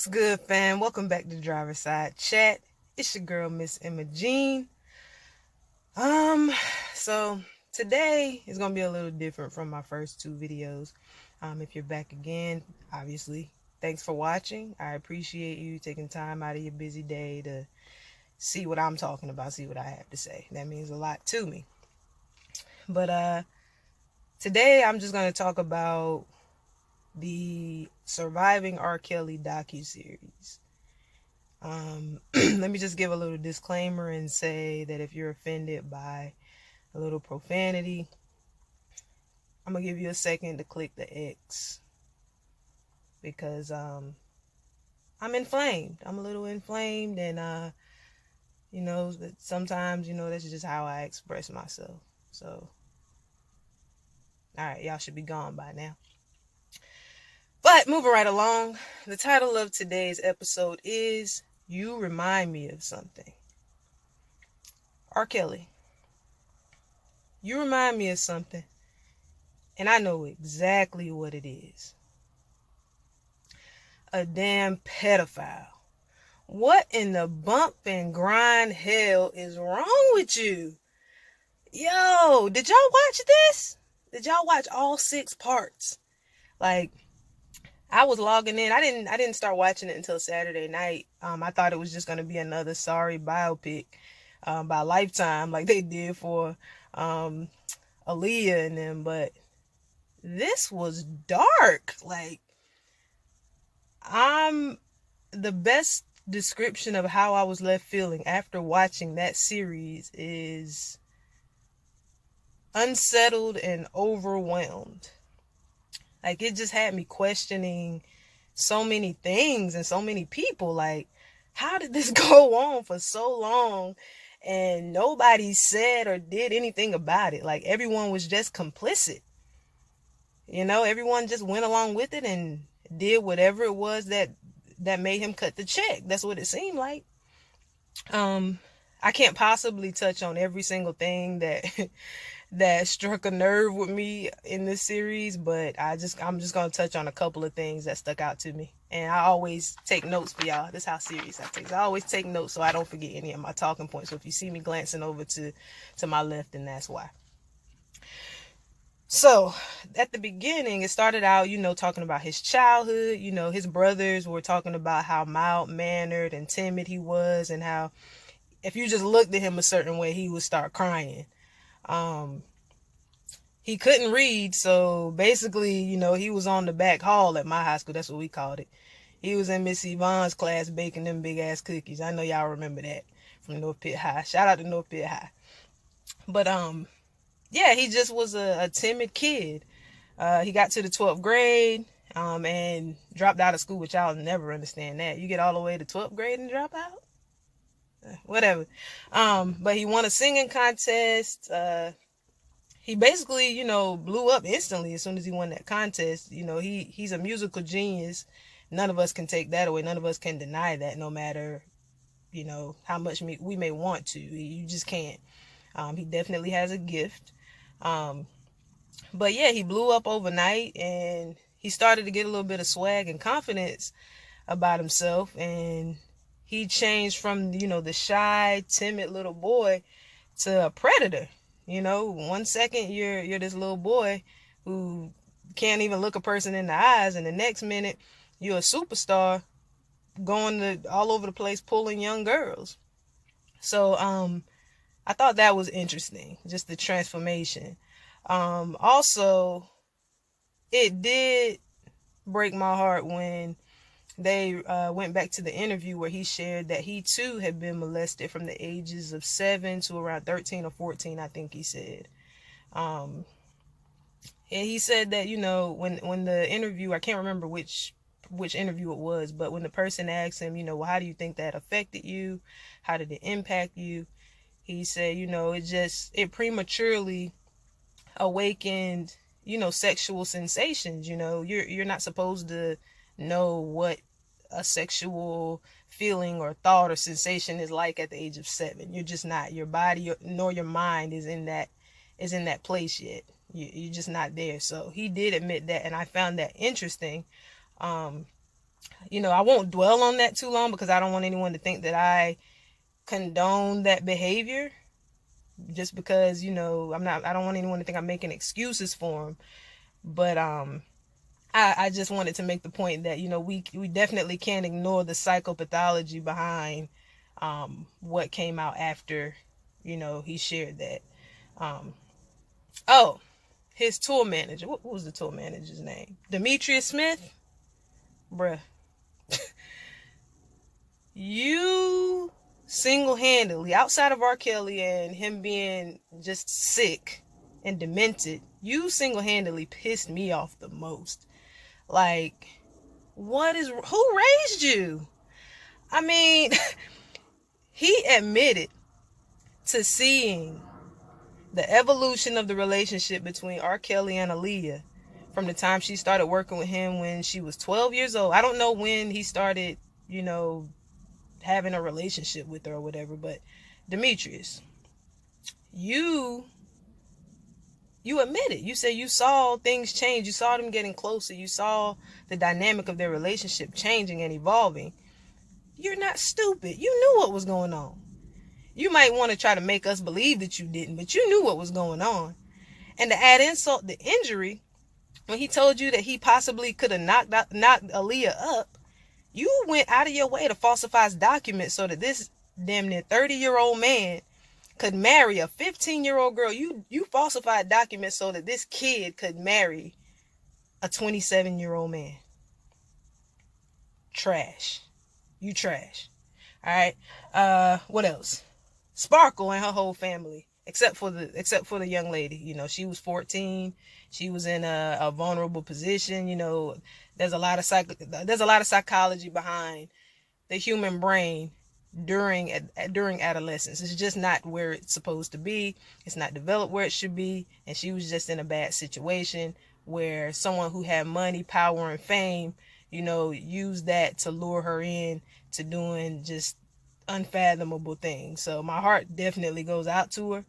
What's good, fam? Welcome back to Driver Side Chat. It's your girl, Miss Emma Jean. Um, so today is gonna be a little different from my first two videos. If you're back again, obviously, thanks for watching. I appreciate you taking time out of your busy day to see what I'm talking about, see what I have to say. That means a lot to me. But today I'm just gonna talk about the Surviving R. Kelly docuseries. Let me just give a little disclaimer and say that if you're offended by a little profanity, I'm gonna give you a second to click the X because I'm inflamed. I'm a little inflamed, and sometimes that's just how I express myself. So, all right, y'all should be gone by now. But moving right along, the title of today's episode is "You Remind Me of Something." R. Kelly, you remind me of something, and I know exactly what it is. A damn pedophile. What in the bump and grind hell is wrong with you? Yo, did y'all watch this? Did y'all watch all 6 parts? Like, I was logging in. I didn't start watching it until Saturday night. I thought it was just gonna be another sorry biopic by Lifetime, like they did for Aaliyah and them, but this was dark. Like, the best description of how I was left feeling after watching that series is unsettled and overwhelmed. Like, it just had me questioning so many things and so many people. Like, how did this go on for so long and nobody said or did anything about it? Like, everyone was just complicit. Everyone just went along with it and did whatever it was that made him cut the check. That's what it seemed like. I can't possibly touch on every single thing that that struck a nerve with me in this series, but I'm just gonna touch on a couple of things that stuck out to me. And I always take notes for y'all. This is how serious I take. I always take notes so I don't forget any of my talking points. So if you see me glancing over to my left, then that's why. So at the beginning, it started out, talking about his childhood. His brothers were talking about how mild-mannered and timid he was, and how if you just looked at him a certain way, he would start crying. He couldn't read, so basically, he was on the back hall at my high school. That's what we called it. He was in Miss Yvonne's class baking them big-ass cookies. I know y'all remember that from North Pitt High. Shout out to North Pitt High. But, yeah, he just was a timid kid. He got to the 12th grade and dropped out of school, which I'll never understand that. You get all the way to 12th grade and drop out? Whatever. But he won a singing contest. He basically, blew up instantly as soon as he won that contest. He's a musical genius. None of us can take that away. None of us can deny that, no matter, how much we may want to. You just can't. He definitely has a gift. But yeah, he blew up overnight, and he started to get a little bit of swag and confidence about himself, and he changed from, the shy, timid little boy to a predator. 1 second you're this little boy who can't even look a person in the eyes, and the next minute you're a superstar going to all over the place pulling young girls. So I thought that was interesting, just the transformation. Also, it did break my heart when they went back to the interview where he shared that he too had been molested from the ages of 7 to around 13 or 14, I think he said. And he said that, when the interview, I can't remember which interview it was, but when the person asked him, well, how do you think that affected you? How did it impact you? He said, it prematurely awakened, sexual sensations. You're not supposed to know what a sexual feeling or thought or sensation is like at the age of 7. You're just not. Your body nor your mind is in that place yet. You're just not there. So he did admit that, and I found that interesting. I won't dwell on that too long because I don't want anyone to think that I condone that behavior, just because, I don't want anyone to think I'm making excuses for him. But I just wanted to make the point that, we definitely can't ignore the psychopathology behind what came out after, he shared that. Oh, his tour manager. What was the tour manager's name? Demetrius Smith? Bruh. You single-handedly, outside of R. Kelly and him being just sick and demented, you single-handedly pissed me off the most. Like, who raised you? I mean, he admitted to seeing the evolution of the relationship between R. Kelly and Aaliyah from the time she started working with him when she was 12 years old. I don't know when he started, having a relationship with her or whatever, but Demetrius, you admitted. You said you saw things change. You saw them getting closer. You saw the dynamic of their relationship changing and evolving. You're not stupid. You knew what was going on. You might want to try to make us believe that you didn't, but you knew what was going on. And to add insult to injury, when he told you that he possibly could have knocked Aaliyah up, you went out of your way to falsify his documents so that this damn near 30-year-old man could marry a 15-year-old girl. You falsified documents so that this kid could marry a 27-year-old man. Trash. You trash. All right. What else? Sparkle and her whole family, except for the young lady. She was 14. She was in a vulnerable position. There's a lot of psychology behind the human brain during adolescence. It's just not where it's supposed to be. It's not developed where it should be. And she was just in a bad situation where someone who had money, power, and fame, used that to lure her in to doing just unfathomable things. So my heart definitely goes out to her.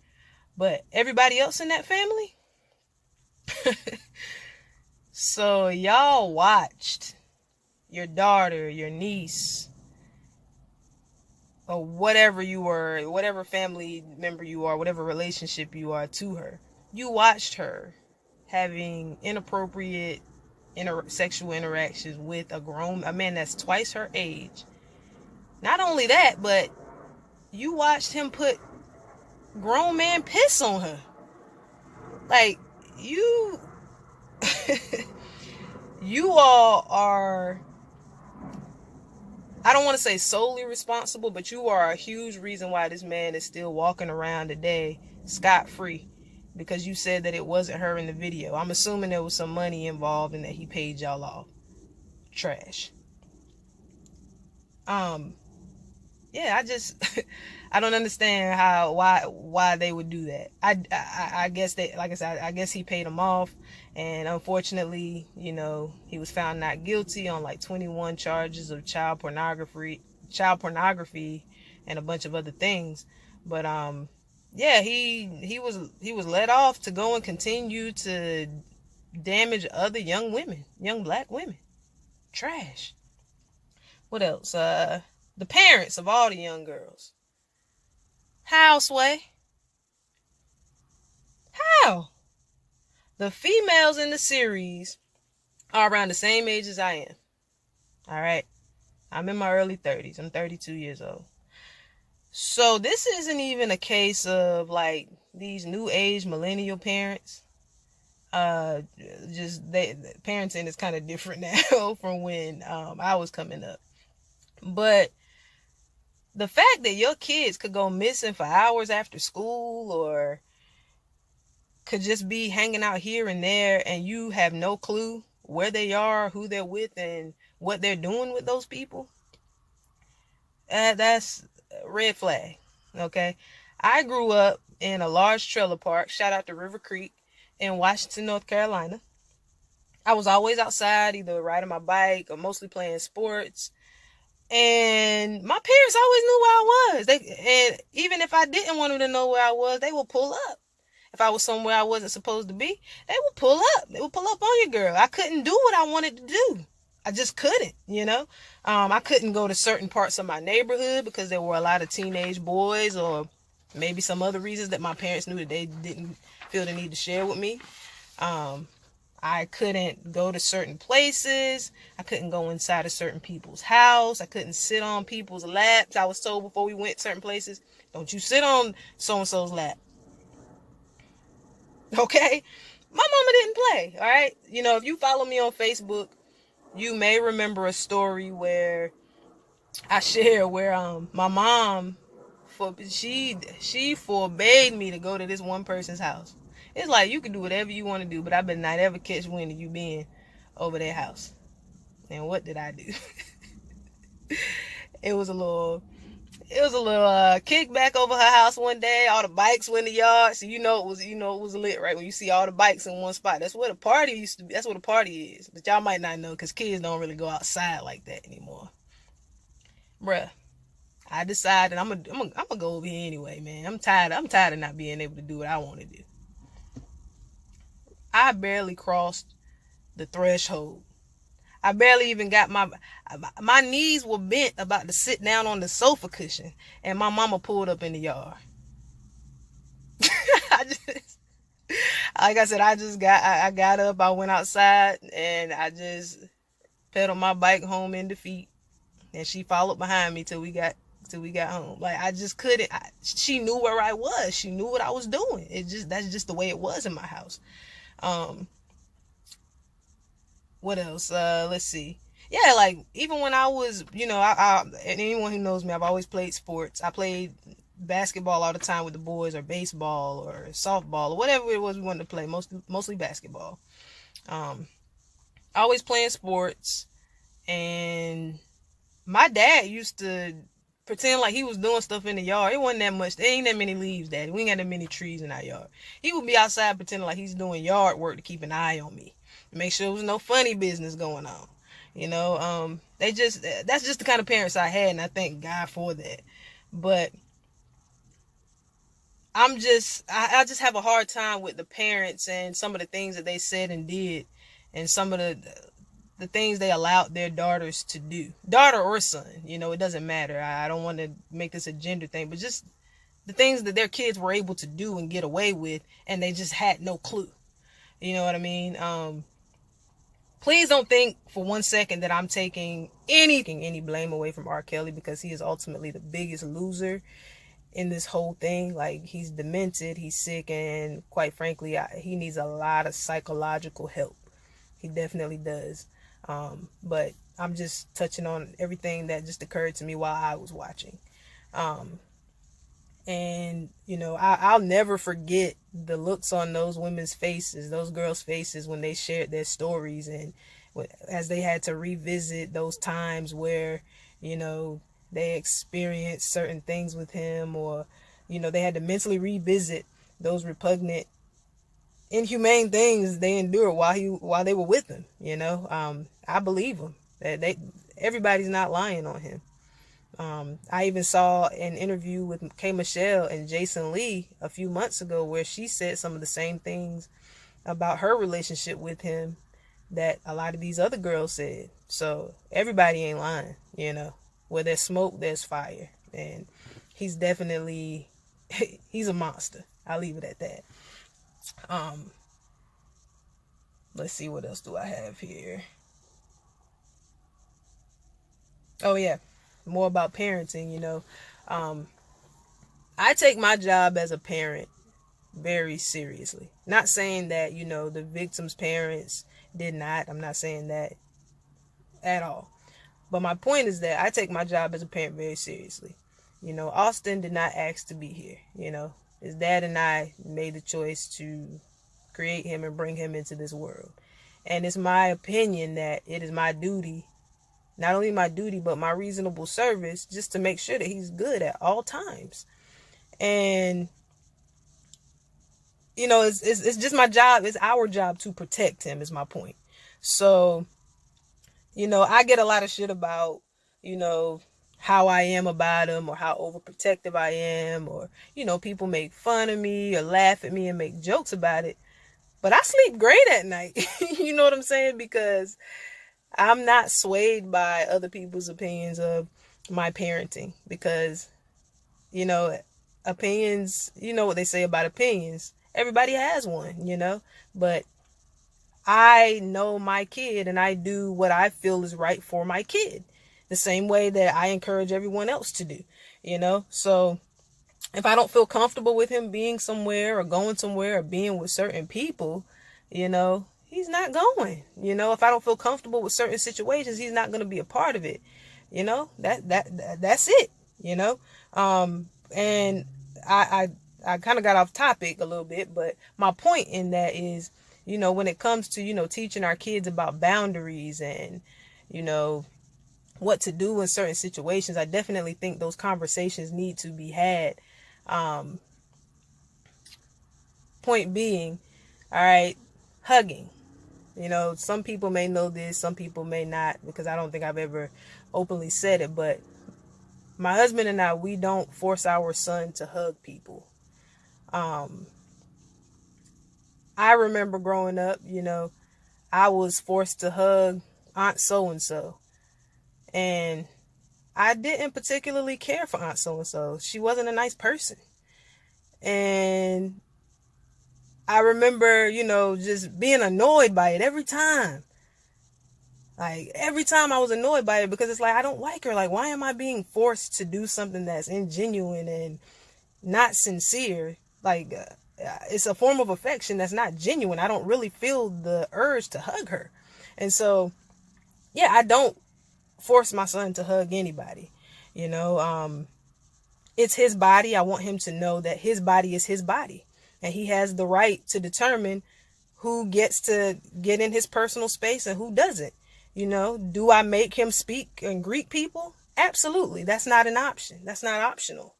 But everybody else in that family, so y'all watched your daughter, your niece, or whatever you were, whatever family member you are, whatever relationship you are to her, you watched her having inappropriate sexual interactions with a man that's twice her age. Not only that, but you watched him put grown man piss on her. Like, you you all are, I don't want to say solely responsible, but you are a huge reason why this man is still walking around today scot-free, because you said that it wasn't her in the video. I'm assuming there was some money involved and that he paid y'all off. Trash. Yeah, I don't understand why they would do that. I guess they, like I said, I guess he paid them off, and unfortunately, he was found not guilty on like 21 charges of child pornography, and a bunch of other things. But yeah, he was let off to go and continue to damage other young black women. Trash. What else? The parents of all the young girls. How, Sway? How? The females in the series are around the same age as I am. All right? I'm in my early 30s. I'm 32 years old. So this isn't even a case of like these new age millennial parents. Parenting is kind of different now from when I was coming up. But the fact that your kids could go missing for hours after school, or could just be hanging out here and there, and you have no clue where they are, who they're with, and what they're doing with those people, that's a red flag. Okay? I grew up in a large trailer park, shout out to River Creek, in Washington, North Carolina. I was always outside, either riding my bike or mostly playing sports. And my parents always knew where I was. And even if I didn't want them to know where I was, they would pull up. If I was somewhere I wasn't supposed to be, they would pull up. They would pull up on your girl. I couldn't do what I wanted to do. I just couldn't, I couldn't go to certain parts of my neighborhood because there were a lot of teenage boys, or maybe some other reasons that my parents knew that they didn't feel the need to share with me. I couldn't go to certain places. I couldn't go inside of certain people's house. I couldn't sit on people's laps. I was told before we went certain places, don't you sit on so-and-so's lap. Okay? My mama didn't play, all right? If you follow me on Facebook, you may remember a story where I shared where my mom she forbade me to go to this one person's house. It's like you can do whatever you want to do, but I better not ever catch wind of you being over their house. And what did I do? it was a little kickback over her house one day. All the bikes were in the yard, so it was lit, right? When you see all the bikes in one spot, that's where the party used to be. That's where the party is. But y'all might not know because kids don't really go outside like that anymore. Bruh, I decided I'm gonna go over here anyway, man. I'm tired of not being able to do what I want to do. I barely crossed the threshold. I barely even got my knees were bent about to sit down on the sofa cushion, and my mama pulled up in the yard. Like I said, I got up, I went outside, and I just pedaled my bike home in defeat, and she followed behind me till we got home. Like I just couldn't. She knew where I was. She knew what I was doing. That's just the way it was in my house. What else? Let's see. Yeah, like even when I was, anyone who knows me, I've always played sports. I played basketball all the time with the boys, or baseball, or softball, or whatever it was we wanted to play. Mostly basketball. Always playing sports, and my dad used to pretend like he was doing stuff in the yard. It wasn't that much. There ain't that many leaves, Daddy. We ain't got that many trees in our yard. He would be outside pretending like he's doing yard work to keep an eye on me, make sure there was no funny business going on. That's just the kind of parents I had, and I thank God for that. But I just have a hard time with the parents and some of the things that they said and did, and some of the things they allowed their daughters to do, daughter or son. It doesn't matter. I don't want to make this a gender thing, but just the things that their kids were able to do and get away with, and they just had no clue. You know what I mean? Please don't think for one second that I'm taking any blame away from R. Kelly, because he is ultimately the biggest loser in this whole thing. Like, he's demented, he's sick, and quite frankly, he needs a lot of psychological help. He definitely does. But I'm just touching on everything that just occurred to me while I was watching. And I'll never forget the looks on those women's faces, those girls' faces, when they shared their stories, and as they had to revisit those times where they experienced certain things with him, or they had to mentally revisit those repugnant, inhumane things they endured while they were with him. I believe them. Everybody's not lying on him. I even saw an interview with K. Michelle and Jason Lee a few months ago where she said some of the same things about her relationship with him that a lot of these other girls said. So everybody ain't lying. Where there's smoke, there's fire. And he's definitely, he's a monster. I'll leave it at that. Let's see, what else do I have here? Oh yeah, more about parenting. I take my job as a parent very seriously. Not saying that the victim's parents did not. I'm not saying that at all. But my point is that I take my job as a parent very seriously. Austin did not ask to be here. His dad and I made the choice to create him and bring him into this world. And it's my opinion that it is my duty, not only my duty, but my reasonable service, just to make sure that he's good at all times. And, it's just my job. It's our job to protect him, is my point. So, I get a lot of shit about, how I am about him, or how overprotective I am, or, people make fun of me or laugh at me and make jokes about it. But I sleep great at night. You know what I'm saying? Because I'm not swayed by other people's opinions of my parenting because, you know, opinions, you know what they say about opinions. Everybody has one, but I know my kid and I do what I feel is right for my kid. The same way that I encourage everyone else to do. So if I don't feel comfortable with him being somewhere or going somewhere or being with certain people, he's not going. If I don't feel comfortable with certain situations, he's not going to be a part of it. That's it. And I kind of got off topic a little bit, but my point in that is, when it comes to, teaching our kids about boundaries and, what to do in certain situations, I definitely think those conversations need to be had. Point being, all right, hugging. Some people may know this, some people may not, because I don't think I've ever openly said it, but my husband and I, we don't force our son to hug people. I remember growing up, I was forced to hug Aunt so-and-so. And I didn't particularly care for Aunt so-and-so. She wasn't a nice person. And I remember, just being annoyed by it every time. Like, every time I was annoyed by it because it's like, I don't like her. Like, why am I being forced to do something that's ingenuine and not sincere? Like, it's a form of affection that's not genuine. I don't really feel the urge to hug her. And so, yeah, I don't force my son to hug anybody. It's his body. I want him to know that his body is his body. And he has the right to determine who gets to get in his personal space and who doesn't. Do I make him speak and greet people? Absolutely. That's not an option. That's not optional.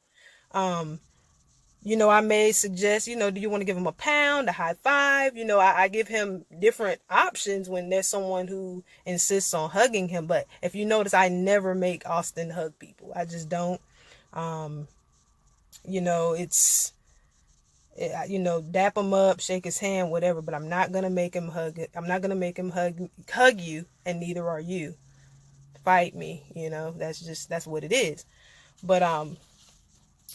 I may suggest, do you want to give him a pound, a high five? I give him different options when there's someone who insists on hugging him. But if you notice, I never make Austin hug people. I just don't. It's, dap him up, shake his hand, whatever. But I'm not going to make him hug it. I'm not going to make him hug you, and neither are you. Fight me, that's what it is. But,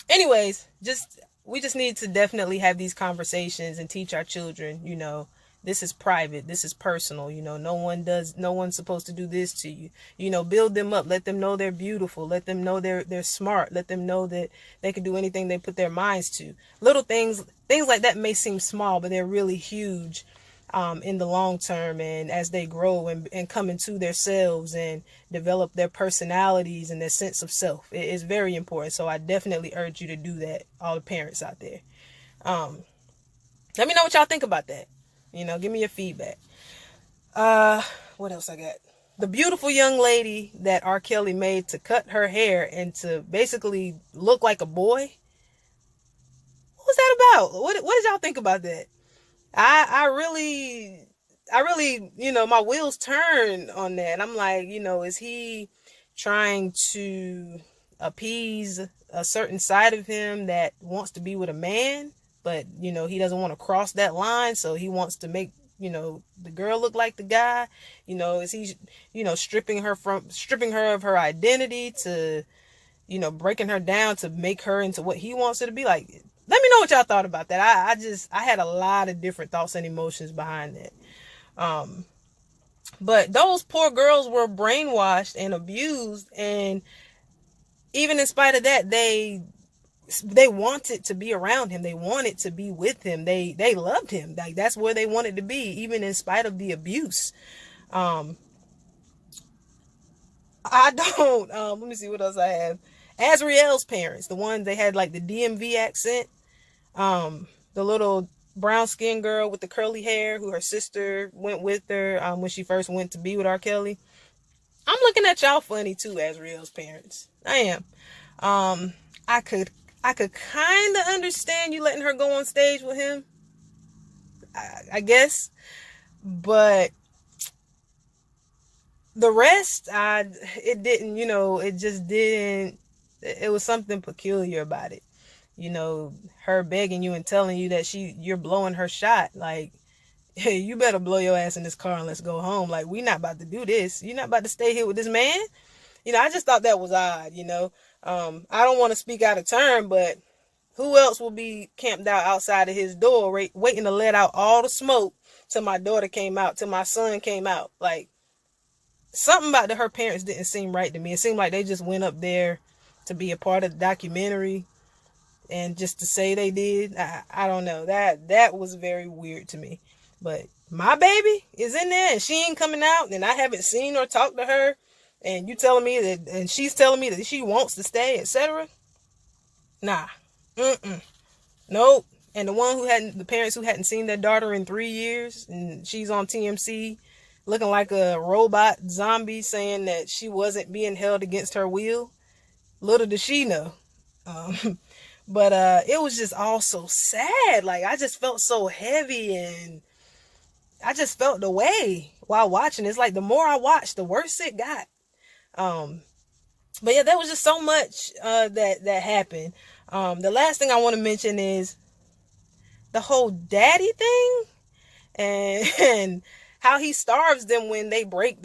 anyways, we just need to definitely have these conversations and teach our children, this is private, this is personal, no one's supposed to do this to you. Build them up, let them know they're beautiful, let them know they're smart, let them know that they can do anything they put their minds to. Little things like that may seem small, but they're really huge in the long term, and as they grow and come into themselves and develop their personalities and their sense of self. It is very important. So I definitely urge you to do that, all the parents out there. Let me know what y'all think about that. Give me your feedback. What else I got? The beautiful young lady that R. Kelly made to cut her hair and to basically look like a boy. What was that about? What did y'all think about that? I really, my wheels turn on that. I'm like, is he trying to appease a certain side of him that wants to be with a man, but, he doesn't want to cross that line. So he wants to make, the girl look like the guy. Is he, stripping her of her identity to, breaking her down to make her into what he wants her to be? Like, let me know what y'all thought about that. I had a lot of different thoughts and emotions behind that. But those poor girls were brainwashed and abused, and even in spite of that, they wanted to be around him. They wanted to be with him. They loved him. Like, that's where they wanted to be, even in spite of the abuse. I don't, let me see what else I have. Azriel's parents, the ones they had like the DMV accent. The little brown skinned girl with the curly hair who her sister went with her when she first went to be with R. Kelly. I'm looking at y'all funny too, Azriel's parents. I am. I could kind of understand you letting her go on stage with him, I guess, but the rest, it didn't, it just didn't. It was something peculiar about it. Her begging you and telling you that you're blowing her shot. Like, hey, you better blow your ass in this car and let's go home. Like, we not about to do this. You're not about to stay here with this man. I just thought that was odd. I don't want to speak out of turn, but who else will be camped out outside of his door waiting to let out all the smoke till my daughter came out, till my son came out? Like, something about her parents didn't seem right to me. It seemed like they just went up there to be a part of the documentary and just to say they did. I don't know. That was very weird to me. But my baby is in there and she ain't coming out, and I haven't seen or talked to her, and you telling me that, and she's telling me that she wants to stay, etc. Nah. Nope. And the parents who hadn't seen their daughter in 3 years, and she's on TMC looking like a robot zombie saying that she wasn't being held against her will. Little did she know. But it was just all so sad. Like, I just felt so heavy, and I just felt the way while watching. It's like the more I watched, the worse it got. But yeah, there was just so much that happened. The last thing I want to mention is the whole daddy thing, and how he starves them when they break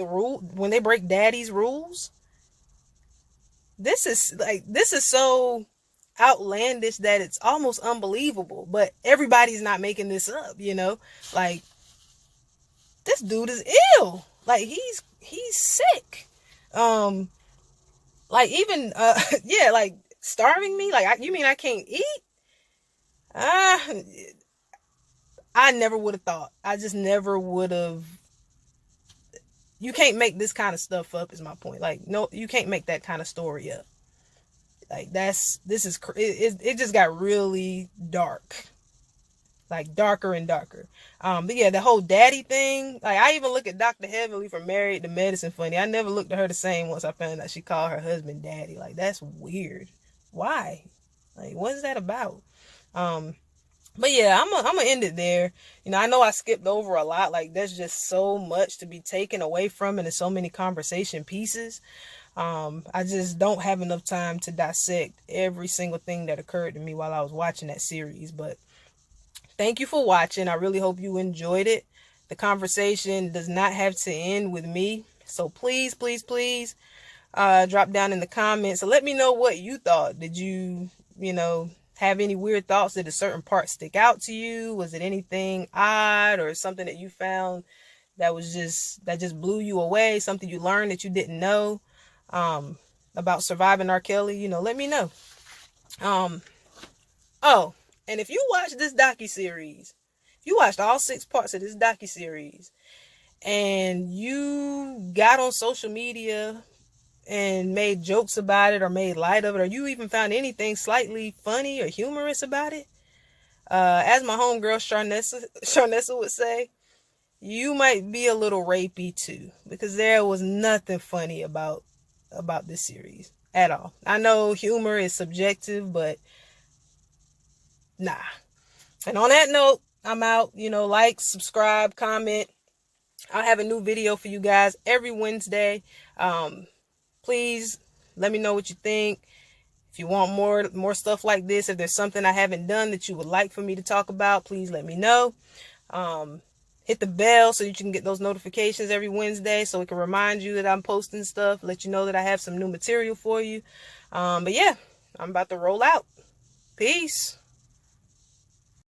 daddy's rules. This is so outlandish that it's almost unbelievable, but everybody's not making this up. Like, this dude is ill. Like, he's sick. Like, even yeah, like, starving me. Like, you mean I can't eat? I never would have thought. I just never would have. You can't make this kind of stuff up, is my point. Like, no, you can't make that kind of story up. Like, it just got really dark. Like, darker and darker. But yeah, the whole daddy thing. Like, I even look at Dr. Heavenly from Married to Medicine funny. I never looked at her the same once I found out she called her husband daddy. Like, that's weird. Why? Like, what is that about? But yeah, I'm gonna end it there. I know I skipped over a lot. Like, there's just so much to be taken away from, and there's so many conversation pieces. I just don't have enough time to dissect every single thing that occurred to me while I was watching that series. But thank you for watching. I really hope you enjoyed it. The conversation does not have to end with me. So please, please, please, drop down in the comments and let me know what you thought. Did you, have any weird thoughts? Did a certain part stick out to you? Was it anything odd or something that you found that just blew you away? Something you learned that you didn't know about surviving R. Kelly? Let me know. Oh, and if you watch this docuseries, if you watched all 6 parts of this docuseries, and you got on social media and made jokes about it or made light of it, or you even found anything slightly funny or humorous about it, as my homegirl Sharnessa would say, you might be a little rapey too, because there was nothing funny about this series at all. I know humor is subjective, but nah. And on that note, I'm out. Like, subscribe, comment. I'll have a new video for you guys every Wednesday. Please let me know what you think. If you want more stuff like this, if there's something I haven't done that you would like for me to talk about, please let me know. Hit the bell so you can get those notifications every Wednesday, so it can remind you that I'm posting stuff, let you know that I have some new material for you. But yeah, I'm about to roll out. Peace.